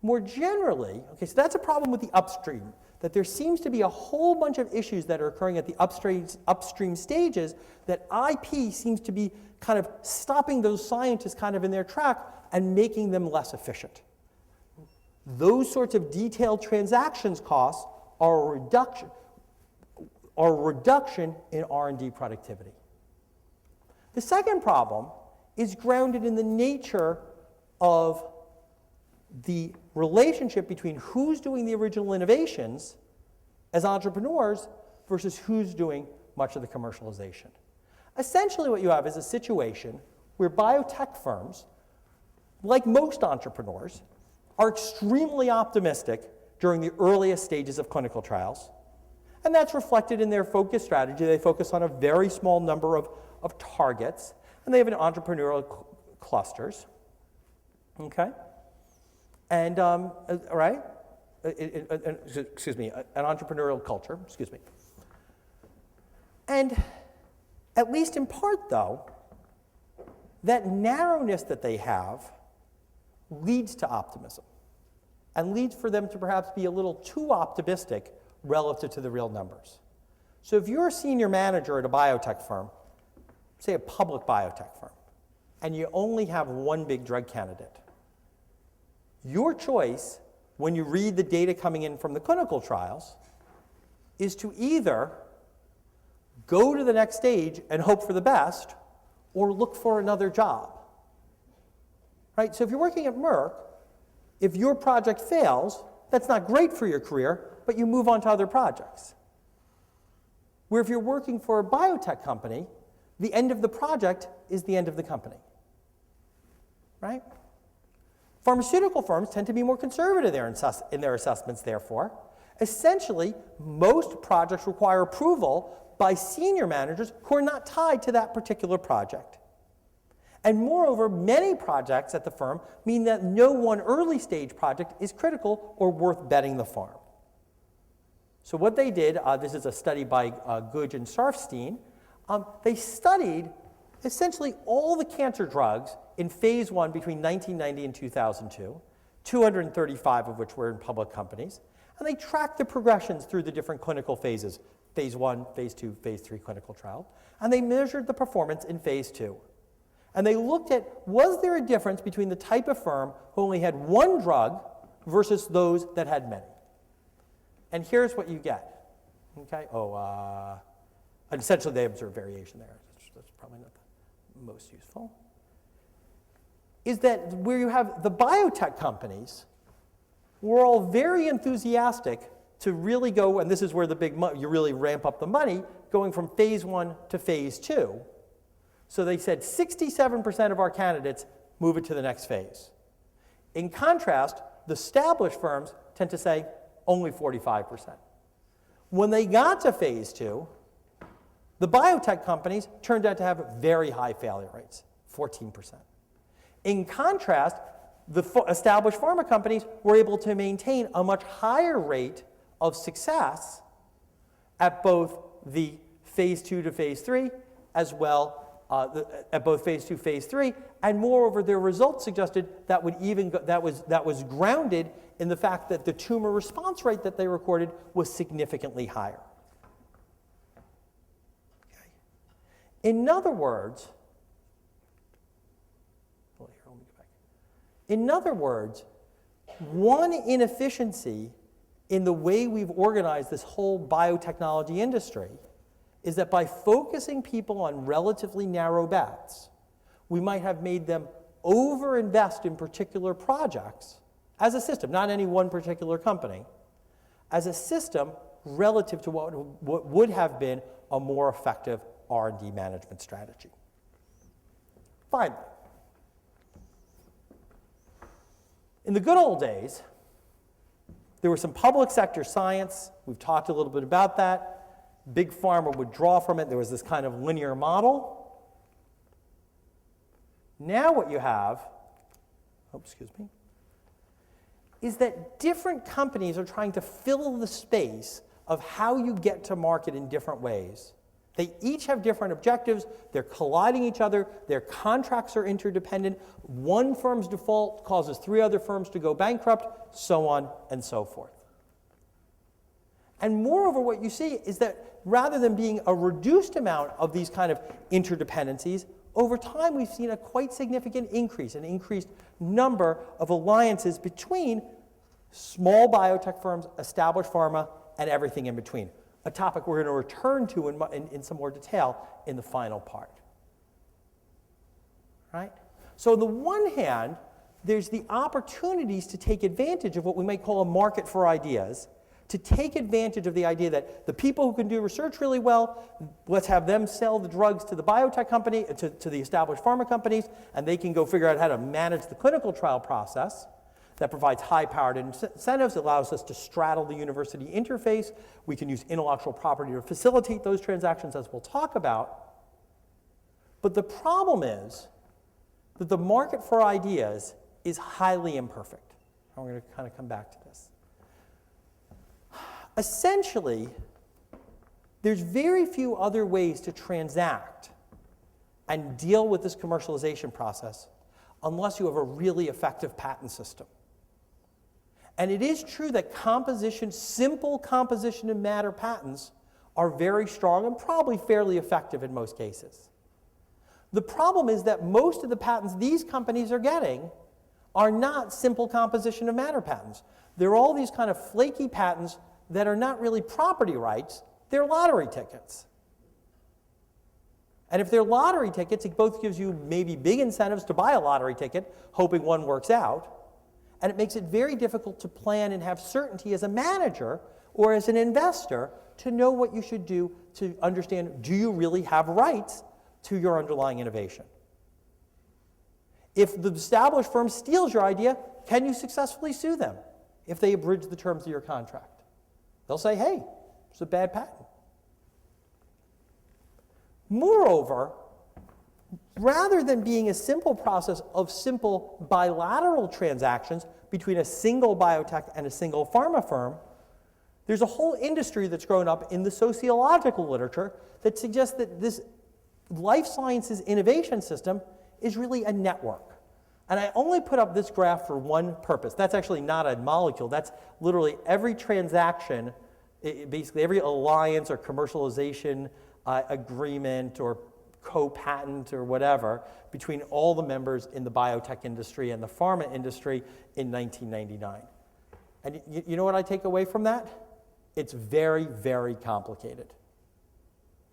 More generally, okay, so that's a problem with the upstream, that there seems to be a whole bunch of issues that are occurring at the upstream stages that IP seems to be kind of stopping those scientists kind of in their track and making them less efficient. Those sorts of detailed transactions costs are a reduction in R&D productivity. The second problem is grounded in the nature of the relationship between who's doing the original innovations as entrepreneurs versus who's doing much of the commercialization. Essentially what you have is a situation where biotech firms, like most entrepreneurs, are extremely optimistic during the earliest stages of clinical trials. And that's reflected in their focus strategy. They focus on a very small number of targets, and they have an entrepreneurial clusters. Okay? And, right? Excuse me, an entrepreneurial culture, excuse me. And at least in part, though, that narrowness that they have leads to optimism and leads for them to perhaps be a little too optimistic relative to the real numbers. So if you're a senior manager at a biotech firm, say a public biotech firm, and you only have one big drug candidate, your choice, when you read the data coming in from the clinical trials, is to either go to the next stage and hope for the best, or look for another job. Right? So if you're working at Merck, if your project fails, that's not great for your career, but you move on to other projects. Where if you're working for a biotech company, the end of the project is the end of the company. Right? Pharmaceutical firms tend to be more conservative in their assessments, therefore. Essentially, most projects require approval by senior managers who are not tied to that particular project. And moreover, many projects at the firm mean that no one early stage project is critical or worth betting the farm. So what they did, this is a study by Guj and Sarfstein, they studied essentially all the cancer drugs in phase 1 between 1990 and 2002. 235 of which were in public companies. And they tracked the progressions through the different clinical phases, phase 1, phase 2, phase 3 clinical trial. And they measured the performance in phase 2. And they looked at, was there a difference between the type of firm who only had one drug versus those that had many? And here's what you get. Okay, and essentially they observe variation there. That's probably not the most useful. Is that where you have the biotech companies were all very enthusiastic to really go, and this is where the big you really ramp up the money, going from phase 1 to phase 2. So they said 67% of our candidates move it to the next phase. In contrast, the established firms tend to say only 45%. When they got to phase 2, the biotech companies turned out to have very high failure rates, 14%. In contrast, the established pharma companies were able to maintain a much higher rate of success at both the phase 2 to phase 3, as well at both phase 2, phase 3, and moreover, their results suggested that was grounded in the fact that the tumor response rate that they recorded was significantly higher. Okay. In other words, one inefficiency in the way we've organized this whole biotechnology industry is that by focusing people on relatively narrow bets, we might have made them overinvest in particular projects as a system, not any one particular company, as a system relative to what would have been a more effective R&D management strategy. Finally, in the good old days, there was some public sector science. We've talked a little bit about that. Big pharma would draw from it. There was this kind of linear model. Now what you have, is that different companies are trying to fill the space of how you get to market in different ways. They each have different objectives. They're colliding each other. Their contracts are interdependent. One firm's default causes 3 other firms to go bankrupt, so on and so forth. And moreover, what you see is that rather than being a reduced amount of these kind of interdependencies, over time we've seen a quite significant increase, an increased number of alliances between small biotech firms, established pharma, and everything in between. A topic we're going to return to in some more detail in the final part. Right? So on the one hand, there's the opportunities to take advantage of what we might call a market for ideas, to take advantage of the idea that the people who can do research really well, let's have them sell the drugs to the biotech company, to the established pharma companies, and they can go figure out how to manage the clinical trial process. That provides high-powered incentives, allows us to straddle the university interface. We can use intellectual property to facilitate those transactions, as we'll talk about. But the problem is that the market for ideas is highly imperfect. And we're going to kind of come back to this. Essentially, there's very few other ways to transact and deal with this commercialization process unless you have a really effective patent system. And it is true that simple composition of matter patents are very strong and probably fairly effective in most cases. The problem is that most of the patents these companies are getting are not simple composition of matter patents. They're all these kind of flaky patents that are not really property rights, they're lottery tickets. And if they're lottery tickets, it both gives you maybe big incentives to buy a lottery ticket, hoping one works out, and it makes it very difficult to plan and have certainty as a manager or as an investor to know what you should do to understand, do you really have rights to your underlying innovation? If the established firm steals your idea, can you successfully sue them if they abridge the terms of your contract? They'll say, hey, it's a bad patent. Moreover, rather than being a simple process of simple bilateral transactions between a single biotech and a single pharma firm, there's a whole industry that's grown up in the sociological literature that suggests that this life sciences innovation system is really a network And I only put up this graph for one purpose. That's actually not a molecule. That's literally every transaction, basically every alliance or commercialization agreement or co-patent or whatever between all the members in the biotech industry and the pharma industry in 1999. And you know what I take away from that? It's very, very complicated.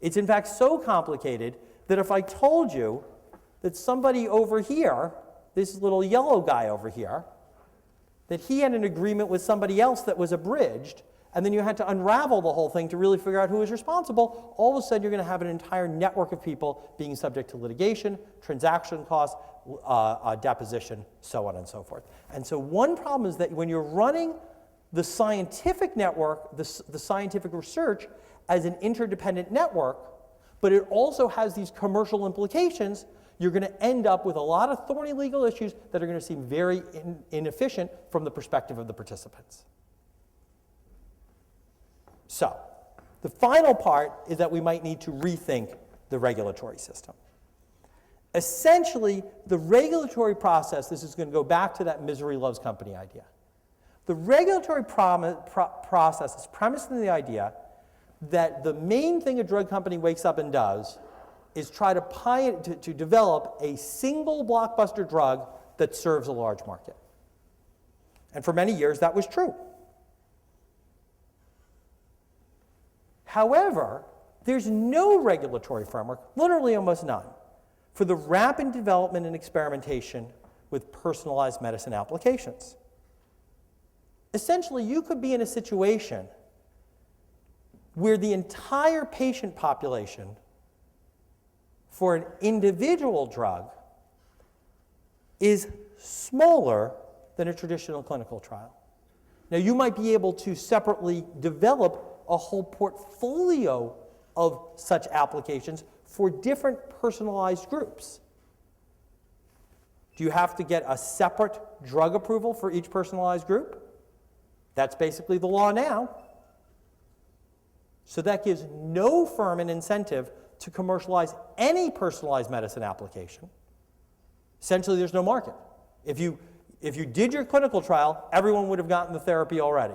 It's in fact so complicated that if I told you that somebody over here, this little yellow guy over here, that he had an agreement with somebody else that was abridged, and then you had to unravel the whole thing to really figure out who was responsible, all of a sudden you're going to have an entire network of people being subject to litigation, transaction costs, deposition, so on and so forth. And so one problem is that when you're running the scientific network, the scientific research as an interdependent network, but it also has these commercial implications, you're going to end up with a lot of thorny legal issues that are going to seem very inefficient from the perspective of the participants. So, the final part is that we might need to rethink the regulatory system. Essentially, the regulatory process, this is going to go back to that misery loves company idea. The regulatory process is premised on the idea that the main thing a drug company wakes up and does is try to develop a single blockbuster drug that serves a large market. And for many years, that was true. However, there's no regulatory framework, literally almost none, for the rapid development and experimentation with personalized medicine applications. Essentially, you could be in a situation where the entire patient population for an individual drug is smaller than a traditional clinical trial. Now, you might be able to separately develop a whole portfolio of such applications for different personalized groups. Do you have to get a separate drug approval for each personalized group? That's basically the law now. So that gives no firm an incentive to commercialize any personalized medicine application. Essentially, there's no market. If you did your clinical trial, everyone would have gotten the therapy already.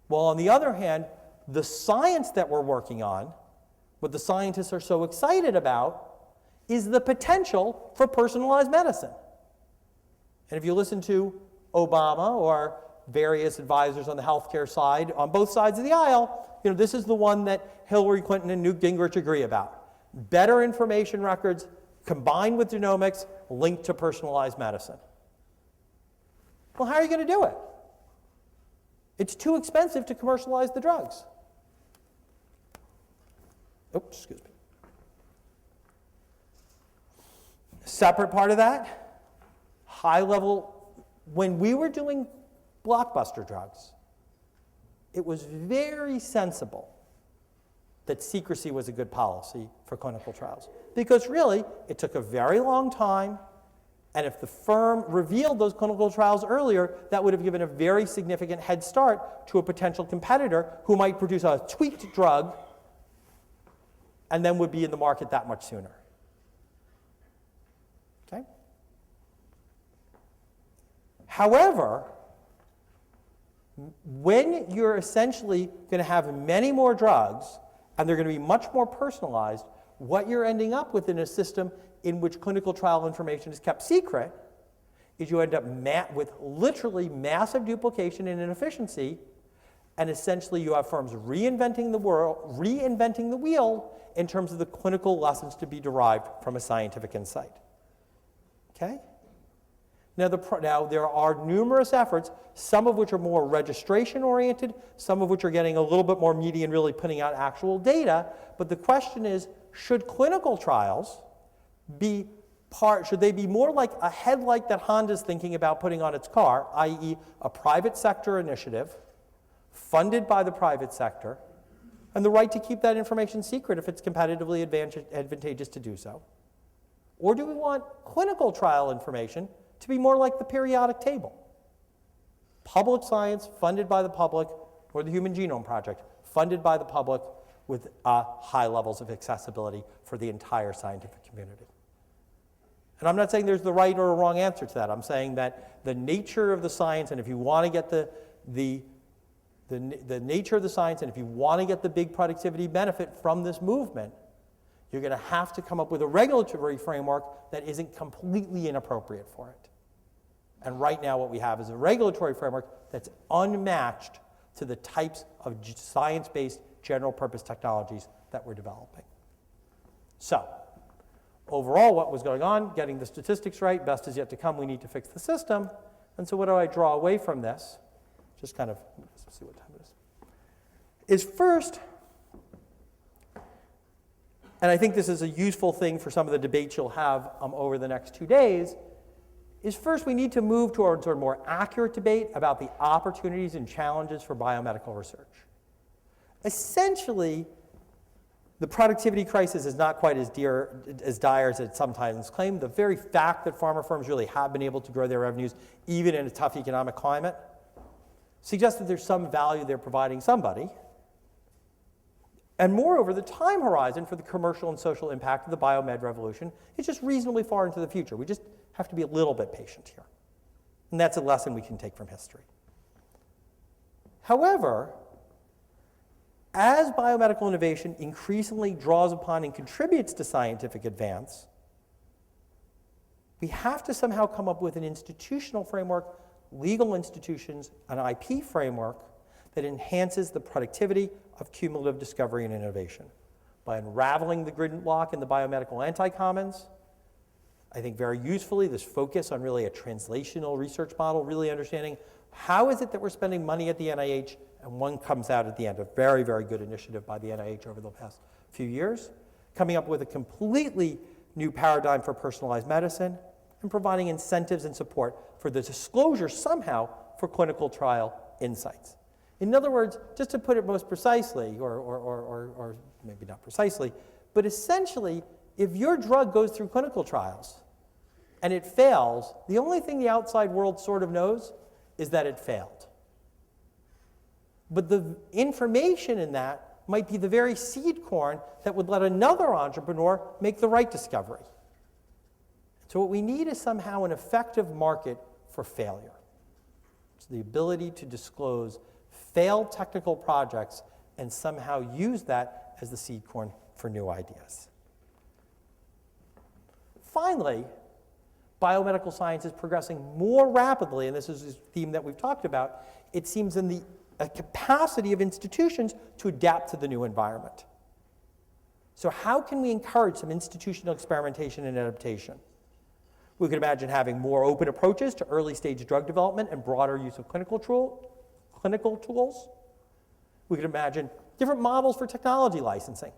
While on the other hand, the science that we're working on, what the scientists are so excited about, is the potential for personalized medicine. And if you listen to Obama or various advisors on the healthcare side, on both sides of the aisle, this is the one that Hillary Clinton and Newt Gingrich agree about. Better information records combined with genomics linked to personalized medicine. Well, how are you going to do it? It's too expensive to commercialize the drugs. Oops, excuse me. Separate part of that, high level, when we were doing blockbuster drugs, it was very sensible that secrecy was a good policy for clinical trials. Because really, it took a very long time, and if the firm revealed those clinical trials earlier, that would have given a very significant head start to a potential competitor who might produce a tweaked drug and then would be in the market that much sooner. Okay? However, when you're essentially going to have many more drugs and they're going to be much more personalized, what you're ending up with in a system in which clinical trial information is kept secret is you end up with literally massive duplication and inefficiency, and essentially you have firms reinventing the wheel in terms of the clinical lessons to be derived from a scientific insight. Okay? Now there are numerous efforts, some of which are more registration-oriented, some of which are getting a little bit more meaty and really putting out actual data, but the question is, should clinical trials should they be more like a headlight that Honda's thinking about putting on its car, i.e. a private sector initiative, funded by the private sector, and the right to keep that information secret if it's competitively advantageous to do so? Or do we want clinical trial information to be more like the periodic table? Public science funded by the public, or the Human Genome Project funded by the public with high levels of accessibility for the entire scientific community. And I'm not saying there's the right or a wrong answer to that. I'm saying that the nature of the science, and if you want to get the nature of the science, and if you want to get the big productivity benefit from this movement, you're going to have to come up with a regulatory framework that isn't completely inappropriate for it. And right now what we have is a regulatory framework that's unmatched to the types of science-based general purpose technologies that we're developing. So, overall, what was going on? Getting the statistics right, best is yet to come, we need to fix the system. And so what do I draw away from this? Just kind of, let's see what time it is first, and I think this is a useful thing for some of the debates you'll have over the next 2 days, is first we need to move towards a more accurate debate about the opportunities and challenges for biomedical research. Essentially, the productivity crisis is not quite as dire as it's sometimes claimed. The very fact that pharma firms really have been able to grow their revenues, even in a tough economic climate, suggests that there's some value they're providing somebody. And moreover, the time horizon for the commercial and social impact of the biomed revolution is just reasonably far into the future. We just have to be a little bit patient here. And that's a lesson we can take from history. However, as biomedical innovation increasingly draws upon and contributes to scientific advance, we have to somehow come up with an institutional framework, legal institutions, an IP framework that enhances the productivity of cumulative discovery and innovation. By unraveling the gridlock in the biomedical anti-commons, I think very usefully, this focus on really a translational research model, really understanding how is it that we're spending money at the NIH, and one comes out at the end, a very, very good initiative by the NIH over the past few years, coming up with a completely new paradigm for personalized medicine, and providing incentives and support for the disclosure somehow for clinical trial insights. In other words, just to put it most precisely, or maybe not precisely, but essentially, if your drug goes through clinical trials and it fails, the only thing the outside world sort of knows is that it failed. But the information in that might be the very seed corn that would let another entrepreneur make the right discovery. So what we need is somehow an effective market for failure. It's the ability to disclose failed technical projects and somehow use that as the seed corn for new ideas. Finally, biomedical science is progressing more rapidly, and this is a theme that we've talked about, it seems in the capacity of institutions to adapt to the new environment. So how can we encourage some institutional experimentation and adaptation? We could imagine having more open approaches to early stage drug development and broader use of clinical tools. We could imagine different models for technology licensing.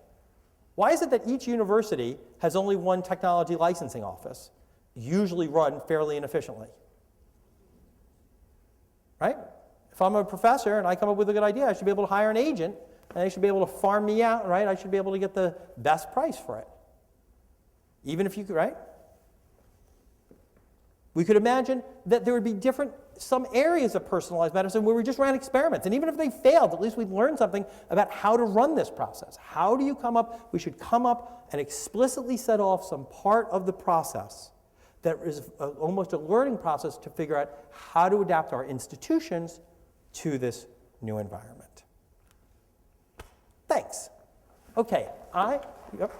Why is it that each university has only one technology licensing office, usually run fairly inefficiently? Right? If I'm a professor and I come up with a good idea, I should be able to hire an agent, and they should be able to farm me out, right? I should be able to get the best price for it. Even if you could, right? We could imagine that there would be some areas of personalized medicine where we just ran experiments. And even if they failed, at least we'd learned something about how to run this process. How do you come up? We should come up and explicitly set off some part of the process that is almost a learning process to figure out how to adapt our institutions to this new environment. Thanks. Okay, yep.